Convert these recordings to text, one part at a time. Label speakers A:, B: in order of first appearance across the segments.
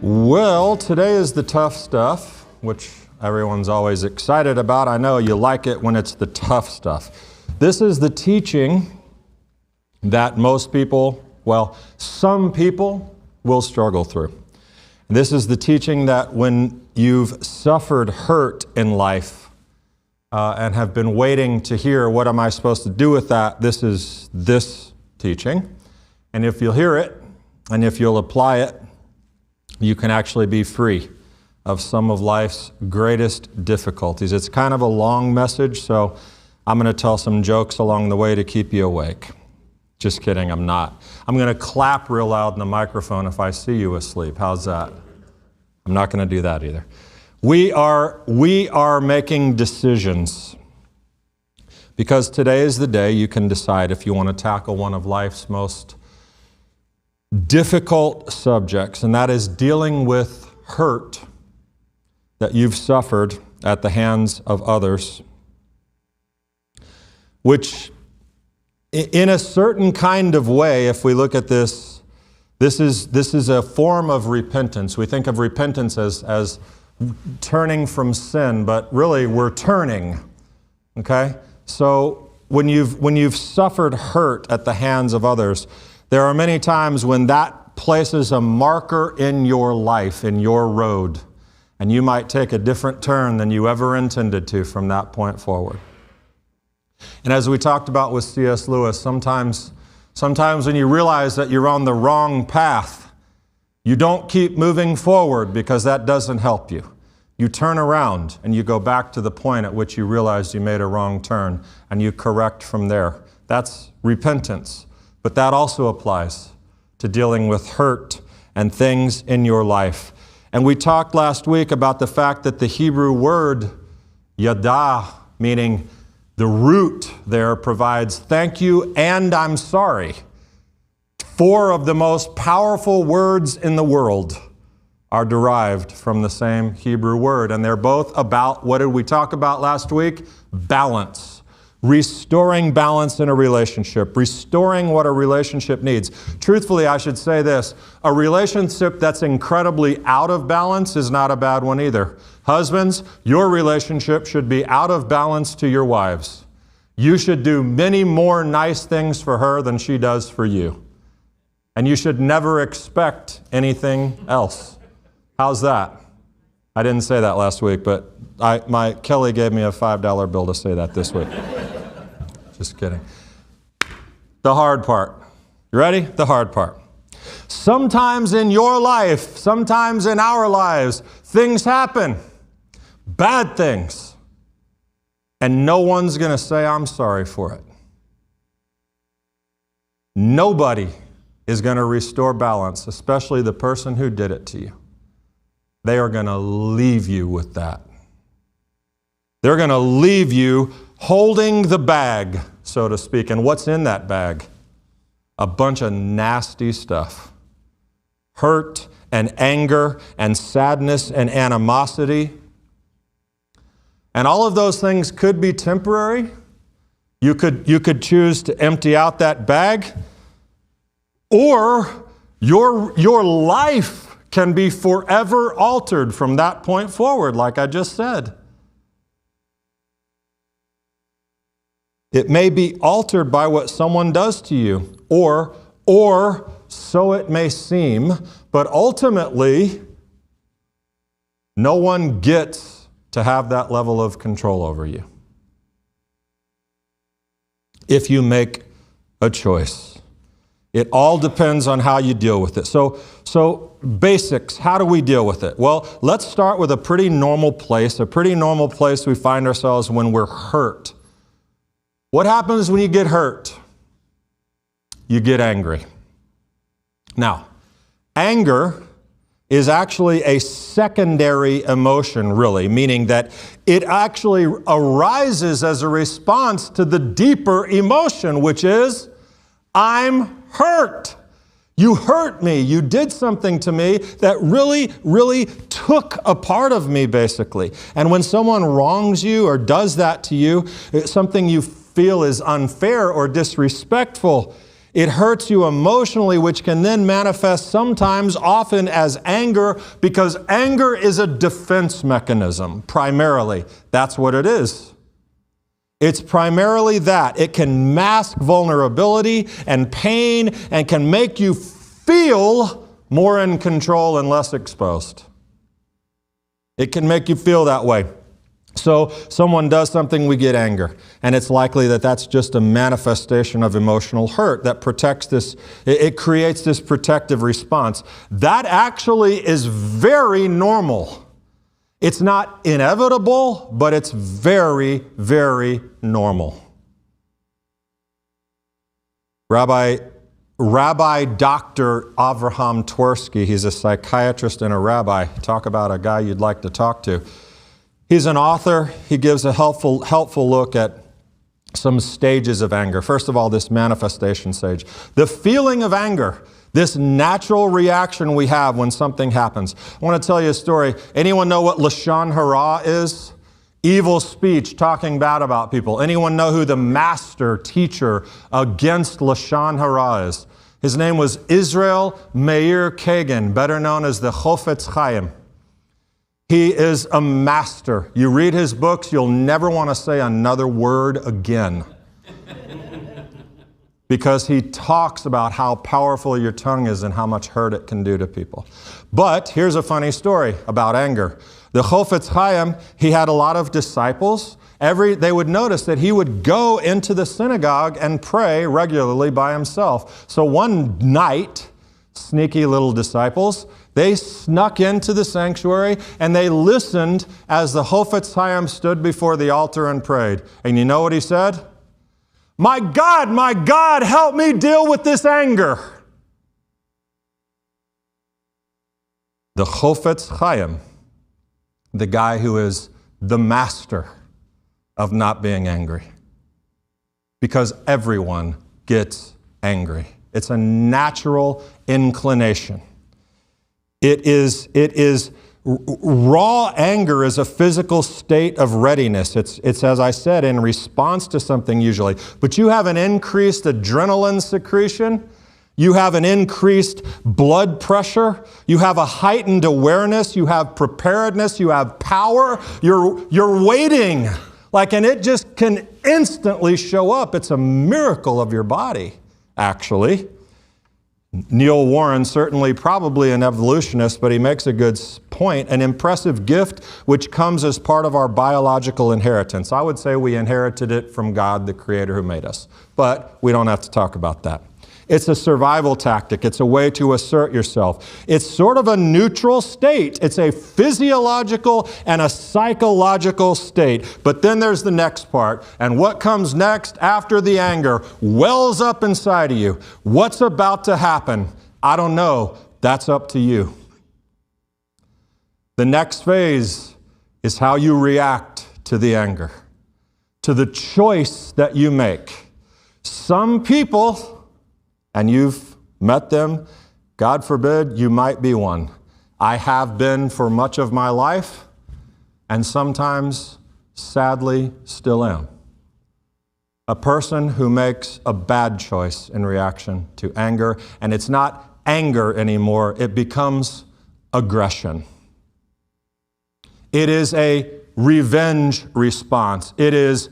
A: Well, today is the tough stuff, which everyone's always excited about. I know you like it when it's the tough stuff. This is the teaching that most people, well, some people will struggle through. This is the teaching that when you've suffered hurt in life and have been waiting to hear what am I supposed to do with that, this is this teaching. And if you'll hear it and if you'll apply it, you can actually be free of some of life's greatest difficulties. It's kind of a long message, so I'm going to tell some jokes along the way to keep you awake. Just kidding, I'm not. I'm going to clap real loud in the microphone if I see you asleep. How's that? I'm not going to do that either. We are making decisions because today is the day you can decide if you want to tackle one of life's most difficult subjects, and that is dealing with hurt that you've suffered at the hands of others, which in a certain kind of way, if we look at this is a form of repentance. We think of repentance as turning from sin, but really we're turning, okay? So when you've suffered hurt at the hands of others, there are many times when that places a marker in your life, in your road, and you might take a different turn than you ever intended to from that point forward. And as we talked about with C.S. Lewis, sometimes when you realize that you're on the wrong path, you don't keep moving forward because that doesn't help you. You turn around and you go back to the point at which you realized you made a wrong turn and you correct from there. That's repentance. But that also applies to dealing with hurt and things in your life. And we talked last week about the fact that the Hebrew word yada, meaning the root there, provides thank you and I'm sorry. 4 of the most powerful words in the world are derived from the same Hebrew word. And they're both about, what did we talk about last week? Balance. Restoring balance in a relationship, restoring what a relationship needs. Truthfully, I should say this, a relationship that's incredibly out of balance is not a bad one either. Husbands, your relationship should be out of balance to your wives. You should do many more nice things for her than she does for you. And you should never expect anything else. How's that? I didn't say that last week, but Kelly gave me a $5 bill to say that this week. Just kidding. The hard part. You ready? The hard part. Sometimes in your life, sometimes in our lives, things happen. Bad things. And no one's going to say, I'm sorry for it. Nobody is going to restore balance, especially the person who did it to you. They are going to leave you with that. They're going to leave you holding the bag, so to speak. And what's in that bag? A bunch of nasty stuff. Hurt and anger and sadness and animosity. And all of those things could be temporary. You could choose to empty out that bag. Or your life can be forever altered from that point forward, like I just said. It may be altered by what someone does to you, or so it may seem, but ultimately, no one gets to have that level of control over you. If you make a choice. It all depends on how you deal with it. So basics, how do we deal with it? Well, let's start with a pretty normal place we find ourselves when we're hurt. What happens when you get hurt? You get angry. Now, anger is actually a secondary emotion, really, meaning that it actually arises as a response to the deeper emotion, which is, I'm hurt. You hurt me. You did something to me that really, really took a part of me, basically. And when someone wrongs you or does that to you, it's something you feel is unfair or disrespectful, It hurts you emotionally, which can then manifest sometimes, often as anger, because anger is a defense mechanism, primarily. That's what it is. It's primarily that. It can mask vulnerability and pain and can make you feel more in control and less exposed. It can make you feel that way. So someone does something, we get anger. And it's likely that that's just a manifestation of emotional hurt that protects this, it creates this protective response. That actually is very normal. It's not inevitable, but it's very, very normal. Rabbi Dr. Avraham Twersky, he's a psychiatrist and a rabbi. Talk about a guy you'd like to talk to. He's an author. He gives a helpful look at some stages of anger. First of all, this manifestation stage. The feeling of anger, this natural reaction we have when something happens. I want to tell you a story. Anyone know what Lashon Hara is? Evil speech, talking bad about people. Anyone know who the master teacher against Lashon Hara is? His name was Israel Meir Kagan, better known as the Chofetz Chaim. He is a master. You read his books, you'll never want to say another word again. Because he talks about how powerful your tongue is and how much hurt it can do to people. But here's a funny story about anger. The Chofetz Chaim, he had a lot of disciples. They would notice that he would go into the synagogue and pray regularly by himself. So one night, sneaky little disciples, they snuck into the sanctuary and they listened as the Chofetz Chaim stood before the altar and prayed. And you know what he said? My God, help me deal with this anger. The Chofetz Chaim, the guy who is the master of not being angry. Because everyone gets angry. It's a natural inclination. It is raw anger is a physical state of readiness. It's, as I said, in response to something usually. But you have an increased adrenaline secretion. You have an increased blood pressure. You have a heightened awareness. You have preparedness. You have power. You're waiting. And it just can instantly show up. It's a miracle of your body, actually. Neil Warren, certainly probably an evolutionist, but he makes a good point. An impressive gift which comes as part of our biological inheritance. I would say we inherited it from God, the Creator who made us. But we don't have to talk about that. It's a survival tactic. It's a way to assert yourself. It's sort of a neutral state. It's a physiological and a psychological state. But then there's the next part. And what comes next after the anger wells up inside of you. What's about to happen? I don't know. That's up to you. The next phase is how you react to the anger, to the choice that you make. Some people, and you've met them, God forbid you might be one. I have been for much of my life, and sometimes, sadly, still am. A person who makes a bad choice in reaction to anger, and it's not anger anymore, it becomes aggression. It is a revenge response. It is,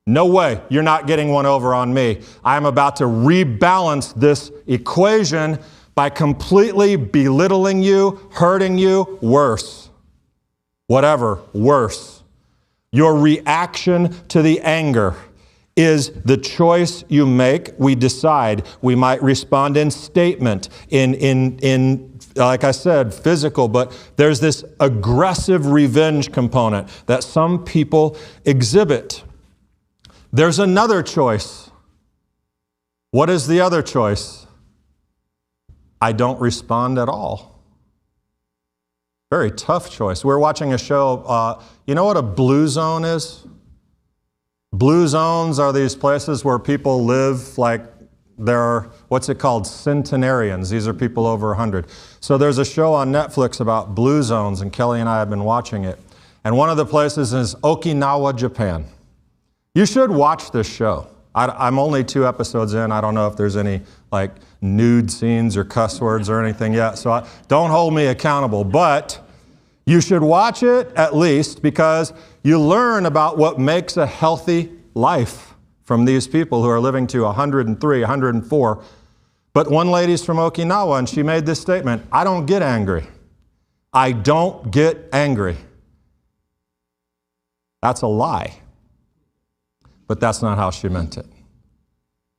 A: no way, you're not getting one over on me. I'm about to rebalance this equation by completely belittling you, hurting you, worse. Whatever, worse. Your reaction to the anger is the choice you make. We decide. We might respond in statement, in like I said, physical, but there's this aggressive revenge component that some people exhibit. There's another choice. What is the other choice? I don't respond at all. Very tough choice. We're watching a show. You know what a blue zone is? Blue zones are these places where people live like they're, what's it called? Centenarians. These are people over 100. So there's a show on Netflix about blue zones, and Kelly and I have been watching it. And one of the places is Okinawa, Japan. You should watch this show. I'm only 2 episodes in. I don't know if there's any like nude scenes or cuss words or anything yet. So don't hold me accountable. But you should watch it at least because you learn about what makes a healthy life from these people who are living to 103, 104. But one lady's from Okinawa and she made this statement, I don't get angry. I don't get angry. That's a lie. But that's not how she meant it.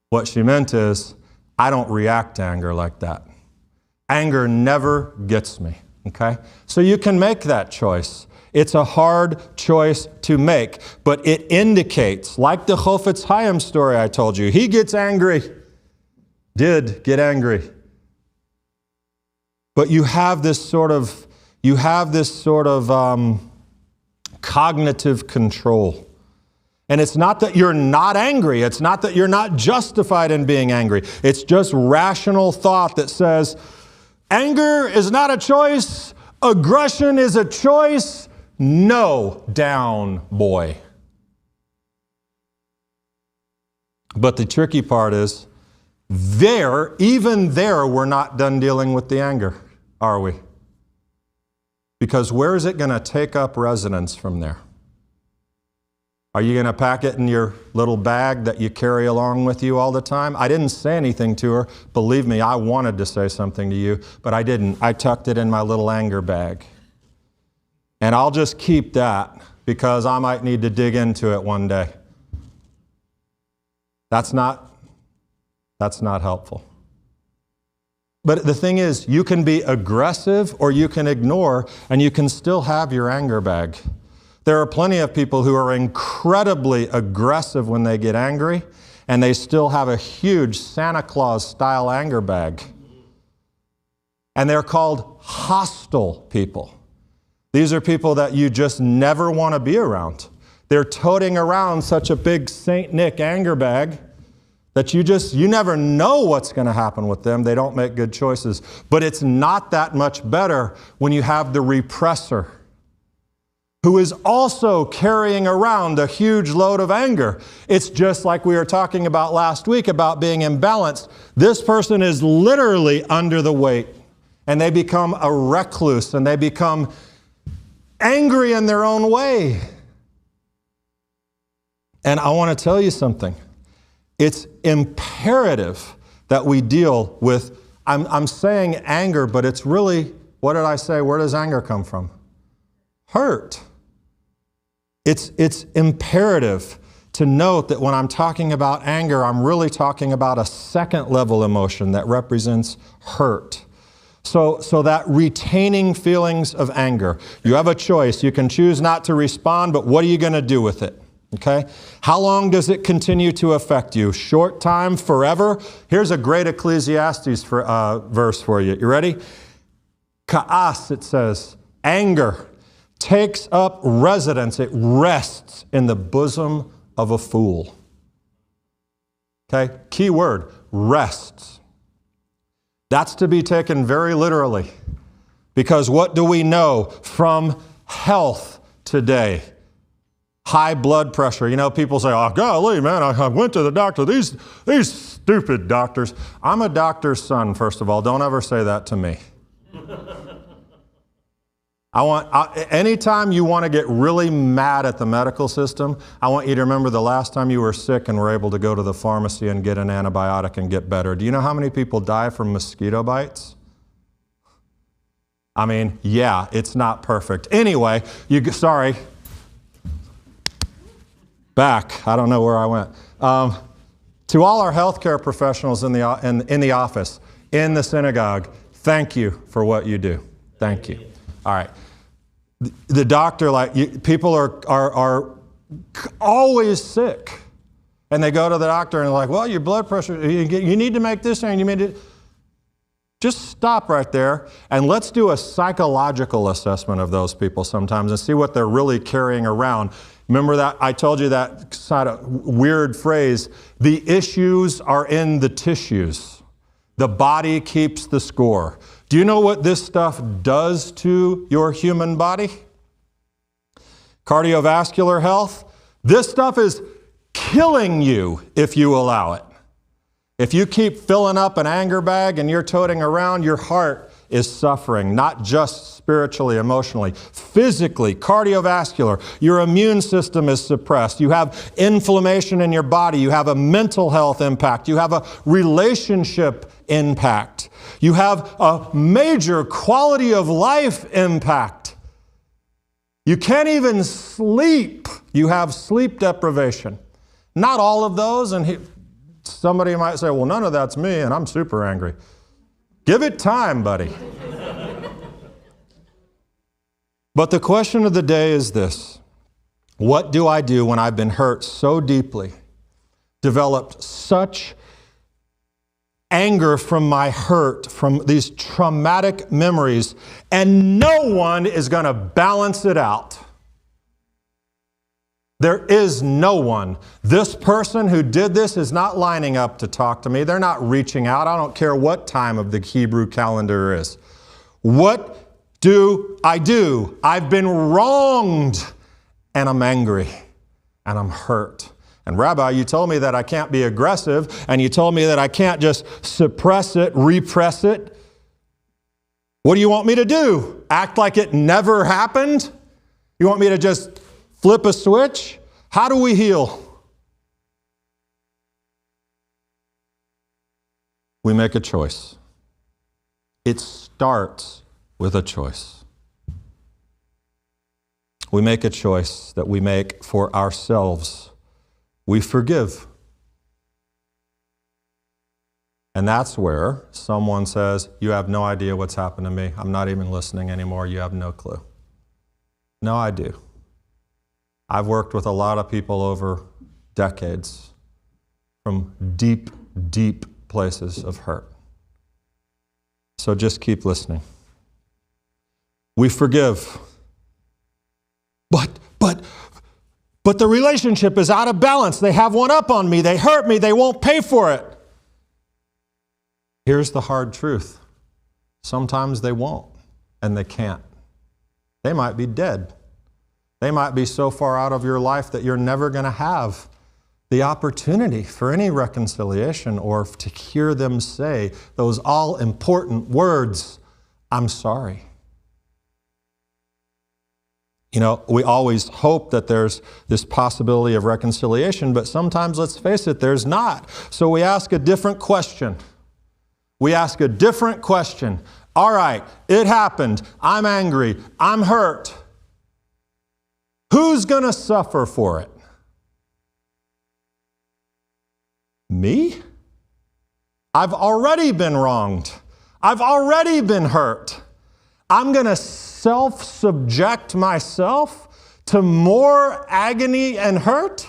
A: What she meant is, I don't react to anger like that. Anger never gets me, okay? So you can make that choice. It's a hard choice to make, but it indicates, like the Chofetz Chaim story I told you, he gets angry, did get angry. But you have this sort of cognitive control. And it's not that you're not angry. It's not that you're not justified in being angry. It's just rational thought that says, anger is not a choice. Aggression is a choice. No, down, boy. But the tricky part is, even there, we're not done dealing with the anger, are we? Because where is it going to take up residence from there? Are you going to pack it in your little bag that you carry along with you all the time? I didn't say anything to her. Believe me, I wanted to say something to you, but I didn't. I tucked it in my little anger bag. And I'll just keep that because I might need to dig into it one day. That's not helpful. But the thing is, you can be aggressive or you can ignore, and you can still have your anger bag. There are plenty of people who are incredibly aggressive when they get angry, and they still have a huge Santa Claus-style anger bag. And they're called hostile people. These are people that you just never want to be around. They're toting around such a big St. Nick anger bag that you never know what's going to happen with them. They don't make good choices. But it's not that much better when you have the repressor, who is also carrying around a huge load of anger. It's just like we were talking about last week about being imbalanced. This person is literally under the weight, and they become a recluse, and they become angry in their own way. And I want to tell you something. It's imperative that we deal with, I'm saying anger, but it's really, what did I say? Where does anger come from? Hurt. It's imperative to note that when I'm talking about anger, I'm really talking about a second level emotion that represents hurt. So that retaining feelings of anger. You have a choice. You can choose not to respond, but what are you going to do with it? Okay? How long does it continue to affect you? Short time, forever? Here's a great Ecclesiastes verse for you. You ready? Ka'as, it says, anger takes up residence. It rests in the bosom of a fool. Okay? Key word, rests. That's to be taken very literally. Because what do we know from health today? High blood pressure. You know, people say, oh, golly, man, I went to the doctor. These stupid doctors. I'm a doctor's son, first of all. Don't ever say that to me. Anytime you want to get really mad at the medical system, I want you to remember the last time you were sick and were able to go to the pharmacy and get an antibiotic and get better. Do you know how many people die from mosquito bites? I mean, yeah, it's not perfect. Anyway, back. I don't know where I went. To all our healthcare professionals in the office, in the synagogue, thank you for what you do. Thank you. All right. The doctor, people are always sick. And they go to the doctor and they're like, well, your blood pressure, you need to make this and you made it. Just stop right there and let's do a psychological assessment of those people sometimes and see what they're really carrying around. Remember that I told you that sort of weird phrase, the issues are in the tissues. The body keeps the score. Do you know what this stuff does to your human body? Cardiovascular health. This stuff is killing you if you allow it. If you keep filling up an anger bag and you're toting around, your heart is suffering, not just spiritually, emotionally, physically, cardiovascular. Your immune system is suppressed. You have inflammation in your body. You have a mental health impact. You have a relationship impact. You have a major quality of life impact. You can't even sleep. You have sleep deprivation. Not all of those, and somebody might say, well, none of that's me, and I'm super angry. Give it time, buddy. But the question of the day is this: what do I do when I've been hurt so deeply, developed such anger from my hurt, from these traumatic memories, and no one is going to balance it out? There is no one. This person who did this is not lining up to talk to me. They're not reaching out. I don't care what time of the Hebrew calendar is. What do? I've been wronged, and I'm angry, and I'm hurt. And Rabbi, you told me that I can't be aggressive, and you told me that I can't just suppress it, repress it. What do you want me to do? Act like it never happened? You want me to just flip a switch? How do we heal? We make a choice. It starts with a choice. We make a choice that we make for ourselves. We forgive. And that's where someone says, you have no idea what's happened to me. I'm not even listening anymore. You have no clue. No, I do. I've worked with a lot of people over decades from deep, deep places of hurt. So just keep listening. We forgive. But the relationship is out of balance. They have one up on me. They hurt me. They won't pay for it. Here's the hard truth. Sometimes they won't, and they can't. They might be dead. They might be so far out of your life that you're never going to have the opportunity for any reconciliation or to hear them say those all-important words, I'm sorry. You know, we always hope that there's this possibility of reconciliation, but sometimes, let's face it, there's not. So we ask a different question. We ask a different question. All right, it happened. I'm angry. I'm hurt. Who's going to suffer for it? Me? I've already been wronged. I've already been hurt. I'm going to self-subject myself to more agony and hurt?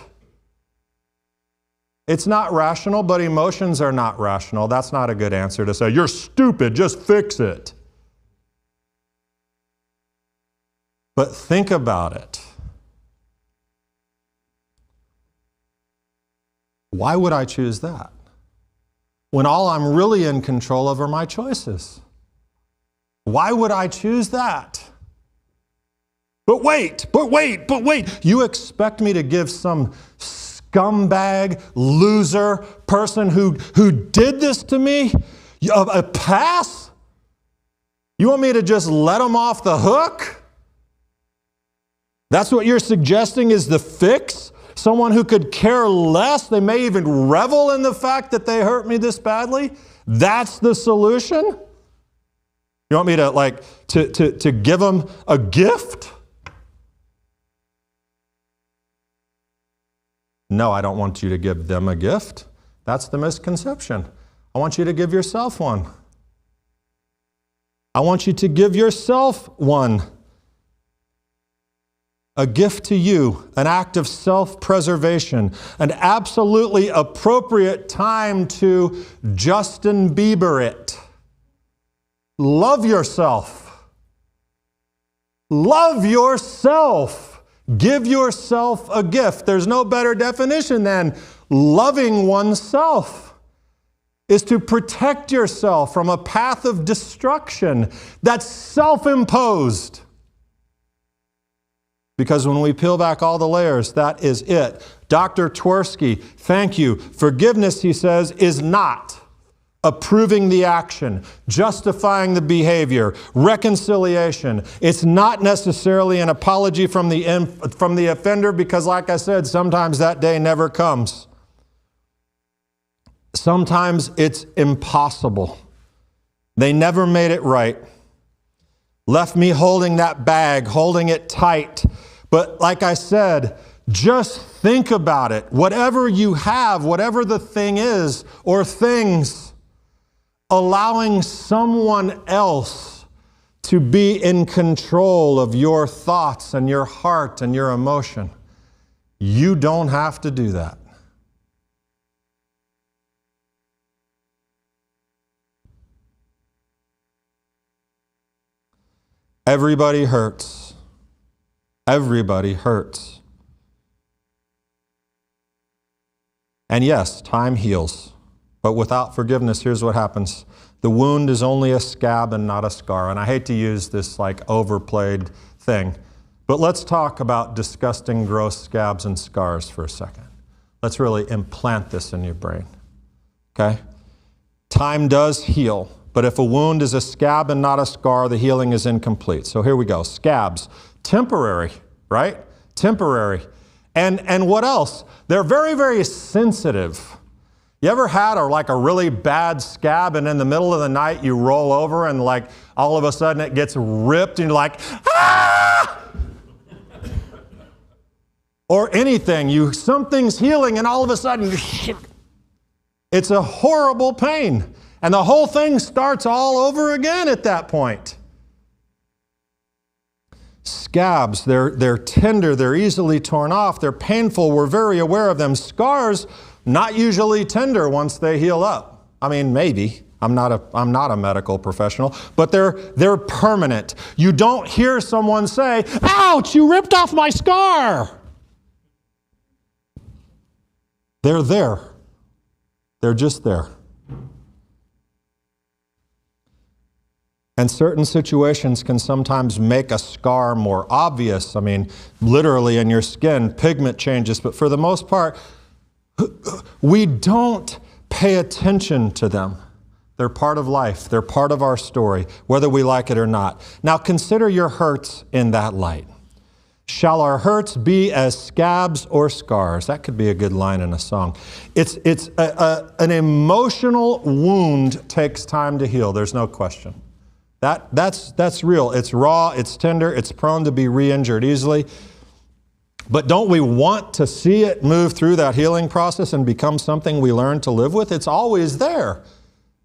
A: It's not rational, but emotions are not rational. That's not a good answer to say, you're stupid, just fix it. But think about it. Why would I choose that? When all I'm really in control of are my choices. Why would I choose that? But wait. You expect me to give some scumbag, loser person who did this to me a pass? You want me to just let them off the hook? That's what you're suggesting is the fix? Someone who could care less, they may even revel in the fact that they hurt me this badly? That's the solution? You want me to give them a gift? No, I don't want you to give them a gift. That's the misconception. I want you to give yourself one. I want you to give yourself one. A gift to you, an act of self-preservation, an absolutely appropriate time to Justin Bieber it. Love yourself. Love yourself. Give yourself a gift. There's no better definition than loving oneself is to protect yourself from a path of destruction that's self-imposed. Because when we peel back all the layers, that is it. Dr. Twersky, thank you. Forgiveness, he says, is not approving the action, justifying the behavior, reconciliation. It's not necessarily an apology from the offender because, like I said, sometimes that day never comes. Sometimes it's impossible. They never made it right. Left me holding that bag, holding it tight. But like I said, just think about it. Whatever you have, whatever the thing is or things, allowing someone else to be in control of your thoughts and your heart and your emotion. You don't have to do that. Everybody hurts. Everybody hurts. And yes, time heals. But without forgiveness, here's what happens. The wound is only a scab and not a scar. And I hate to use this like overplayed thing, but let's talk about disgusting, gross scabs and scars for a second. Let's really implant this in your brain, okay? Time does heal, but if a wound is a scab and not a scar, the healing is incomplete. So here we go. Scabs, temporary, right? Temporary. And what else? They're very, very sensitive. You ever had a really bad scab and in the middle of the night you roll over and like all of a sudden it gets ripped and you're like, ah! Or anything, something's healing and all of a sudden it's a horrible pain. And the whole thing starts all over again at that point. Scabs, they're tender, they're easily torn off, they're painful, we're very aware of them. Scars, not usually tender once they heal up. I mean, maybe. I'm not a medical professional, but they're permanent. You don't hear someone say, "Ouch, you ripped off my scar." They're there. They're just there. And certain situations can sometimes make a scar more obvious. I mean, literally in your skin, pigment changes, but for the most part, we don't pay attention to them. They're part of life. They're part of our story, whether we like it or not. Now consider your hurts in that light. Shall our hurts be as scabs or scars? That could be a good line in a song. An emotional wound takes time to heal. There's no question. That's real. It's raw, it's tender, it's prone to be re-injured easily. But don't we want to see it move through that healing process and become something we learn to live with? It's always there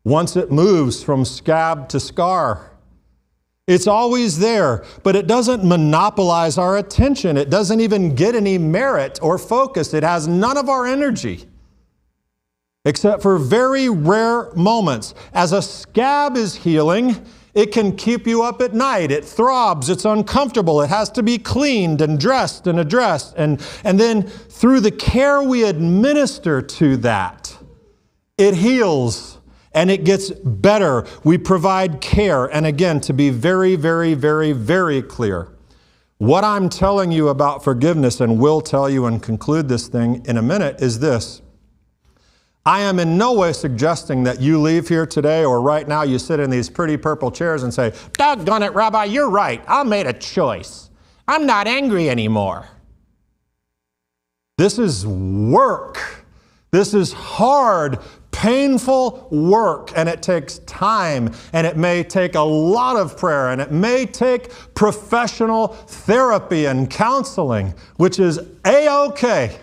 A: once it moves from scab to scar. It's always there, but it doesn't monopolize our attention. It doesn't even get any merit or focus. It has none of our energy, except for very rare moments. As a scab is healing, it can keep you up at night. It throbs. It's uncomfortable. It has to be cleaned and dressed and addressed. And then through the care we administer to that, it heals and it gets better. We provide care. And again, to be very, very, very, very clear, what I'm telling you about forgiveness, and will tell you and conclude this thing in a minute, is this. I am in no way suggesting that you leave here today or right now you sit in these pretty purple chairs and say, "Doggone it, Rabbi, you're right. I made a choice. I'm not angry anymore." This is work. This is hard, painful work, and it takes time, and it may take a lot of prayer, and it may take professional therapy and counseling, which is A-okay.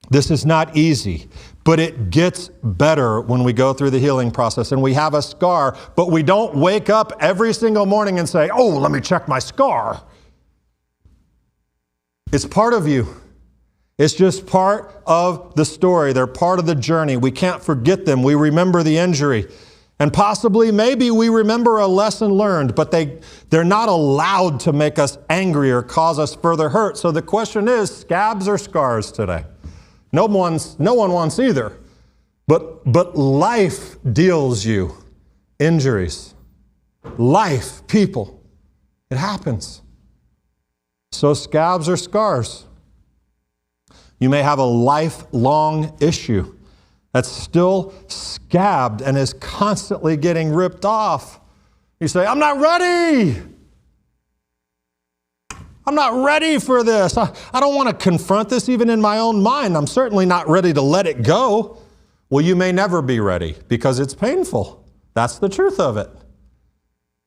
A: This is not easy, but it gets better when we go through the healing process and we have a scar, but we don't wake up every single morning and say, "Oh, let me check my scar." It's part of you. It's just part of the story. They're part of the journey. We can't forget them. We remember the injury. And possibly, maybe we remember a lesson learned, but they're not allowed to make us angry or cause us further hurt. So the question is, scabs or scars today? No one wants either. But life deals you injuries. Life, people. It happens. So scabs are scars. You may have a lifelong issue that's still scabbed and is constantly getting ripped off. You say, I'm not ready. I'm not ready for this. I don't want to confront this even in my own mind. I'm certainly not ready to let it go. Well, you may never be ready because it's painful. That's the truth of it.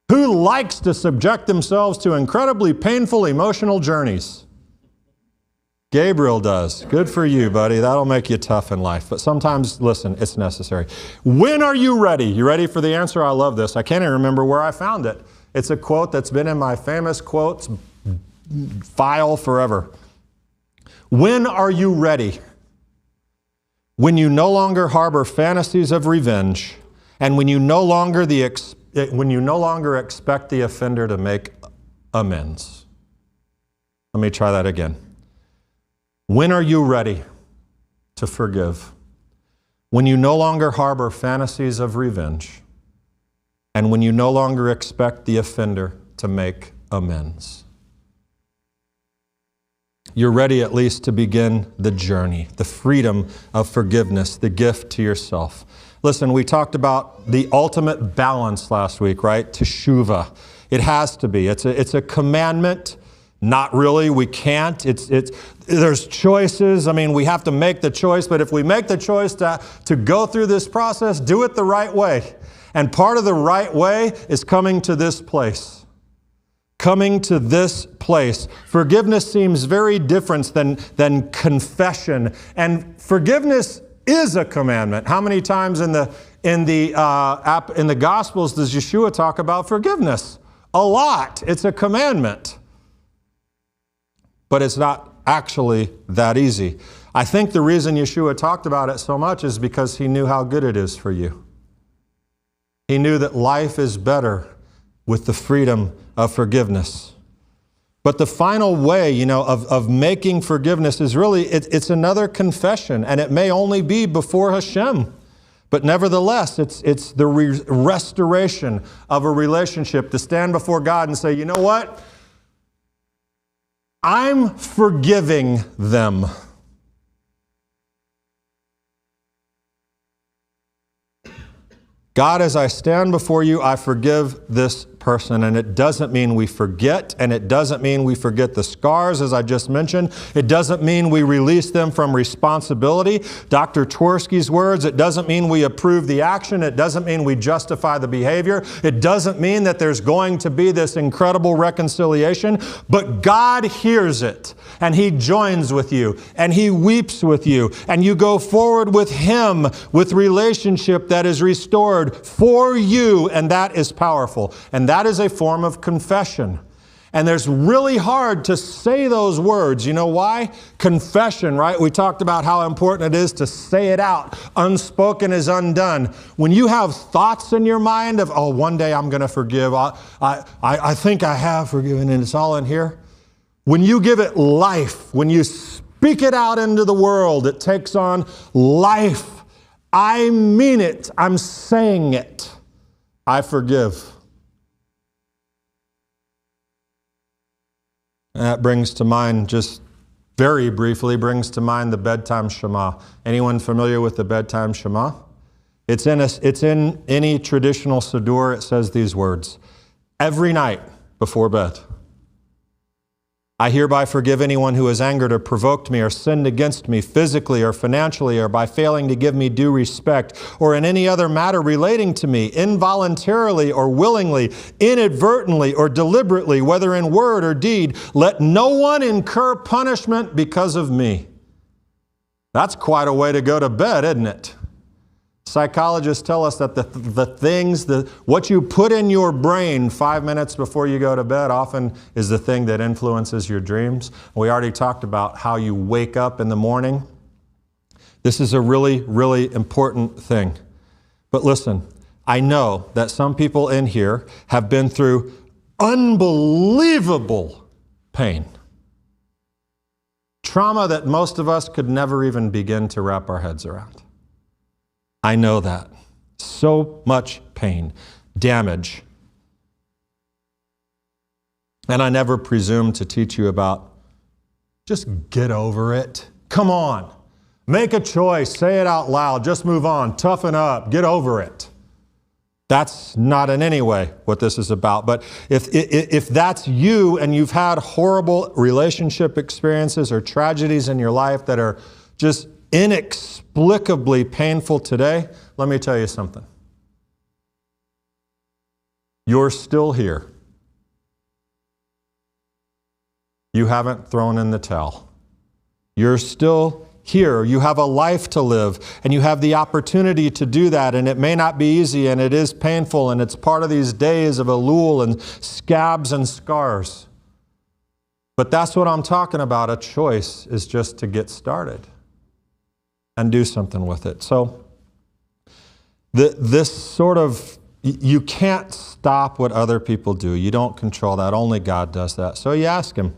A: Who likes to subject themselves to incredibly painful emotional journeys? Gabriel does. Good for you, buddy. That'll make you tough in life. But sometimes, listen, it's necessary. When are you ready? You ready for the answer? I love this. I can't even remember where I found it. It's a quote that's been in my famous quotes file forever. When are you ready? When you no longer harbor fantasies of revenge, and when you no longer expect the offender to make amends. Let me try that again. When are you ready to forgive? When you no longer harbor fantasies of revenge, and when you no longer expect the offender to make amends. You're ready at least to begin the journey, the freedom of forgiveness, the gift to yourself. Listen, we talked about the ultimate balance last week, right? Teshuvah. It has to be. It's a commandment. Not really. We can't. There's choices. I mean, we have to make the choice, but if we make the choice to go through this process, do it the right way. And part of the right way is coming to this place. Coming to this place. Forgiveness seems very different than confession. And forgiveness is a commandment. How many times in the Gospels does Yeshua talk about forgiveness? A lot. It's a commandment. But it's not actually that easy. I think the reason Yeshua talked about it so much is because he knew how good it is for you. He knew that life is better with the freedom of forgiveness. But the final way, of making forgiveness is really, it's another confession, and it may only be before Hashem. But nevertheless, it's the restoration of a relationship to stand before God and say, you know what? I'm forgiving them. God, as I stand before you, I forgive this person. And it doesn't mean we forget, and it doesn't mean we forget the scars, as I just mentioned. It doesn't mean we release them from responsibility. Dr. Twersky's words, it doesn't mean we approve the action. It doesn't mean we justify the behavior. It doesn't mean that there's going to be this incredible reconciliation. But God hears it, and He joins with you, and He weeps with you, and you go forward with Him with relationship that is restored for you, and that is powerful. And that is a form of confession. And there's really hard to say those words. You know why? Confession, right? We talked about how important it is to say it out. Unspoken is undone. When you have thoughts in your mind of, oh, one day I'm going to forgive. I think I have forgiven, and it's all in here. When you give it life, when you speak it out into the world, it takes on life. I mean it. I'm saying it. I forgive. And that brings to mind, just very briefly, brings to mind the bedtime Shema. Anyone familiar with the bedtime Shema? It's in any traditional Siddur. It says these words, every night before bed. I hereby forgive anyone who has angered or provoked me or sinned against me physically or financially or by failing to give me due respect or in any other matter relating to me, involuntarily or willingly, inadvertently or deliberately, whether in word or deed. Let no one incur punishment because of me. That's quite a way to go to bed, isn't it? Psychologists tell us that what you put in your brain 5 minutes before you go to bed often is the thing that influences your dreams. We already talked about how you wake up in the morning. This is a really, really important thing. But listen, I know that some people in here have been through unbelievable pain. Trauma that most of us could never even begin to wrap our heads around. I know that. So much pain, damage. And I never presume to teach you about just get over it. Come on. Make a choice. Say it out loud. Just move on. Toughen up. Get over it. That's not in any way what this is about. But if that's you and you've had horrible relationship experiences or tragedies in your life that are just inexplicably painful today, let me tell you something. You're still here. You haven't thrown in the towel. You're still here. You have a life to live, and you have the opportunity to do that, and it may not be easy, and it is painful, and it's part of these days of Elul and scabs and scars. But that's what I'm talking about. A choice is just to get started and do something with it. So this sort of, you can't stop what other people do. You don't control that. Only God does that. So you ask Him,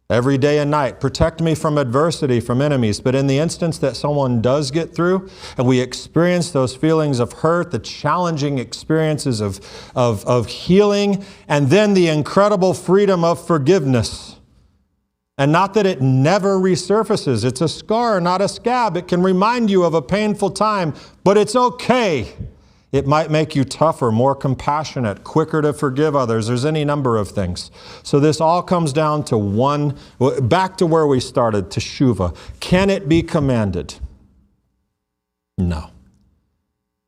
A: every day and night, protect me from adversity, from enemies. But in the instance that someone does get through and we experience those feelings of hurt, the challenging experiences of healing, and then the incredible freedom of forgiveness. And not that it never resurfaces. It's a scar, not a scab. It can remind you of a painful time, but it's okay. It might make you tougher, more compassionate, quicker to forgive others. There's any number of things. So this all comes down to one, back to where we started, teshuvah. Can it be commanded? No.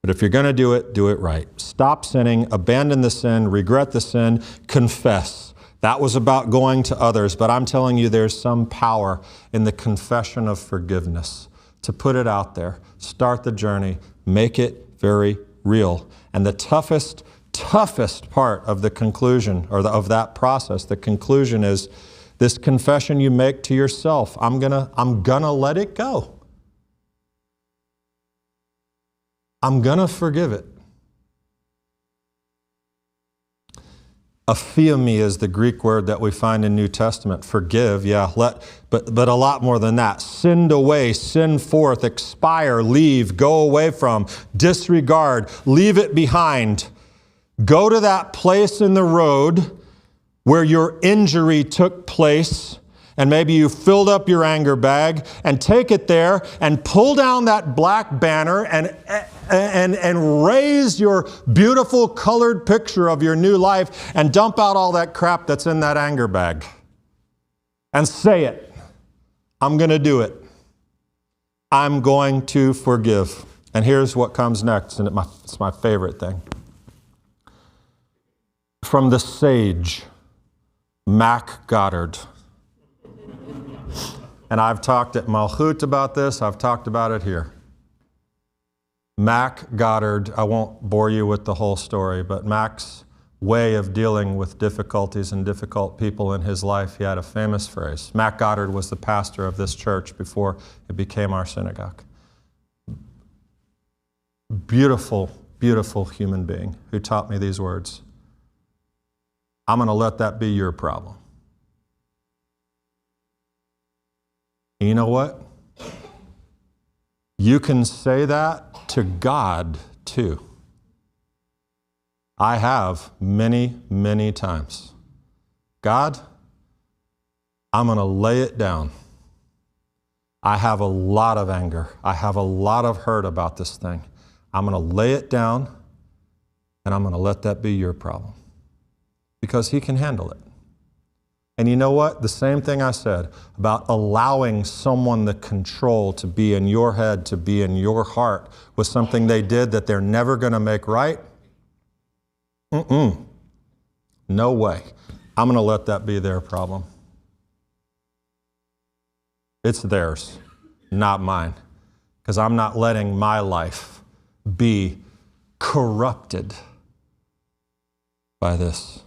A: But if you're going to do it right. Stop sinning, abandon the sin, regret the sin, confess. That was about going to others, but I'm telling you there's some power in the confession of forgiveness. To put it out there, start the journey, make it very real. And the toughest part of the conclusion, or of that process, the conclusion is this confession you make to yourself. I'm gonna let it go. I'm gonna forgive it. Aphiemi is the Greek word that we find in New Testament. Forgive, yeah, but a lot more than that. Send away, send forth, expire, leave, go away from, disregard, leave it behind. Go to that place in the road where your injury took place, and maybe you filled up your anger bag, and take it there and pull down that black banner and raise your beautiful colored picture of your new life and dump out all that crap that's in that anger bag. And say it. I'm going to do it. I'm going to forgive. And here's what comes next, and it's my favorite thing. From the sage, Mac Goddard. And I've talked at Malchut about this. I've talked about it here. Mac Goddard, I won't bore you with the whole story, but Mac's way of dealing with difficulties and difficult people in his life, he had a famous phrase. Mac Goddard was the pastor of this church before it became our synagogue. Beautiful, beautiful human being who taught me these words. I'm going to let that be your problem. And you know what? You can say that to God too. I have many, many times. God, I'm going to lay it down. I have a lot of anger. I have a lot of hurt about this thing. I'm going to lay it down, and I'm going to let that be your problem. Because He can handle it. And you know what? The same thing I said about allowing someone the control to be in your head, to be in your heart with something they did that they're never going to make right. No way. I'm going to let that be their problem. It's theirs, not mine. Because I'm not letting my life be corrupted by this.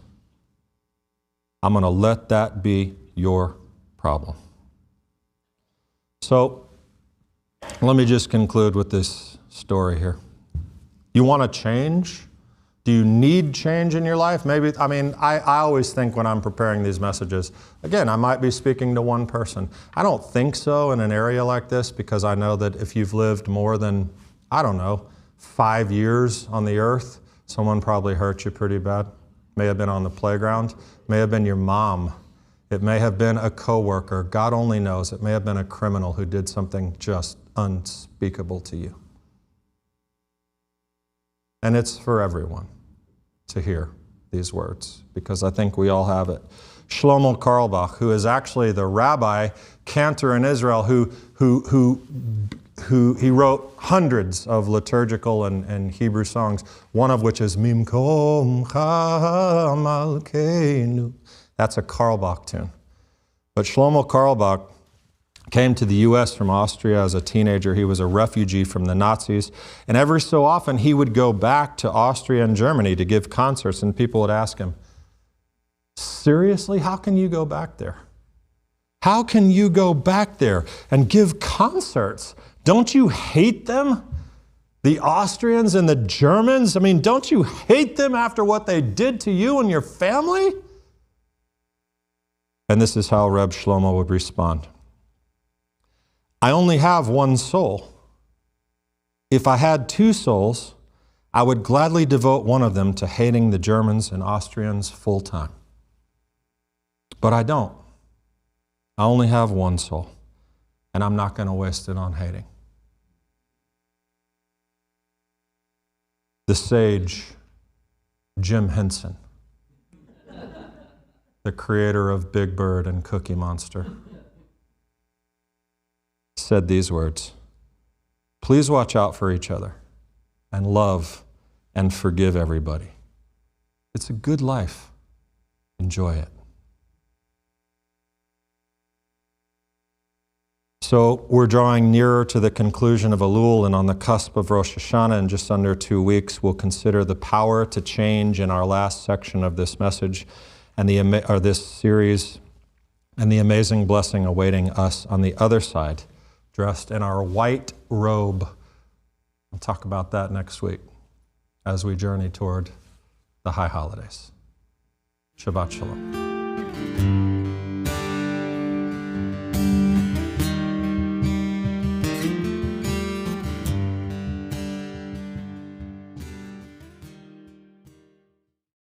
A: I'm going to let that be your problem. So, let me just conclude with this story here. You want to change? Do you need change in your life? Maybe, I always think when I'm preparing these messages, again, I might be speaking to one person. I don't think so in an area like this, because I know that if you've lived more than, 5 years on the earth, someone probably hurt you pretty bad. may have been on the playground, may have been your mom. It may have been a coworker. God only knows. It may have been a criminal who did something just unspeakable to you. And it's for everyone to hear these words, because I think we all have it. Shlomo Carlebach, who is actually the rabbi cantor in Israel, who he wrote hundreds of liturgical and Hebrew songs, one of which is Mimkom Malkeinu. That's a Carlebach tune. But Shlomo Carlebach came to the U.S. from Austria as a teenager. He was a refugee from the Nazis. And every so often, he would go back to Austria and Germany to give concerts, and people would ask him, seriously, how can you go back there? How can you go back there and give concerts? Don't you hate them? The Austrians and the Germans? I mean, don't you hate them after what they did to you and your family? And this is how Reb Shlomo would respond. I only have one soul. If I had two souls, I would gladly devote one of them to hating the Germans and Austrians full time. But I don't. I only have one soul, and I'm not going to waste it on hating. The sage Jim Henson, the creator of Big Bird and Cookie Monster, said these words: please watch out for each other and love and forgive everybody. It's a good life. Enjoy it. So we're drawing nearer to the conclusion of Elul, and on the cusp of Rosh Hashanah in just under 2 weeks, we'll consider the power to change in our last section of this message and this series, and the amazing blessing awaiting us on the other side, dressed in our white robe. We'll talk about that next week as we journey toward the high holidays. Shabbat Shalom.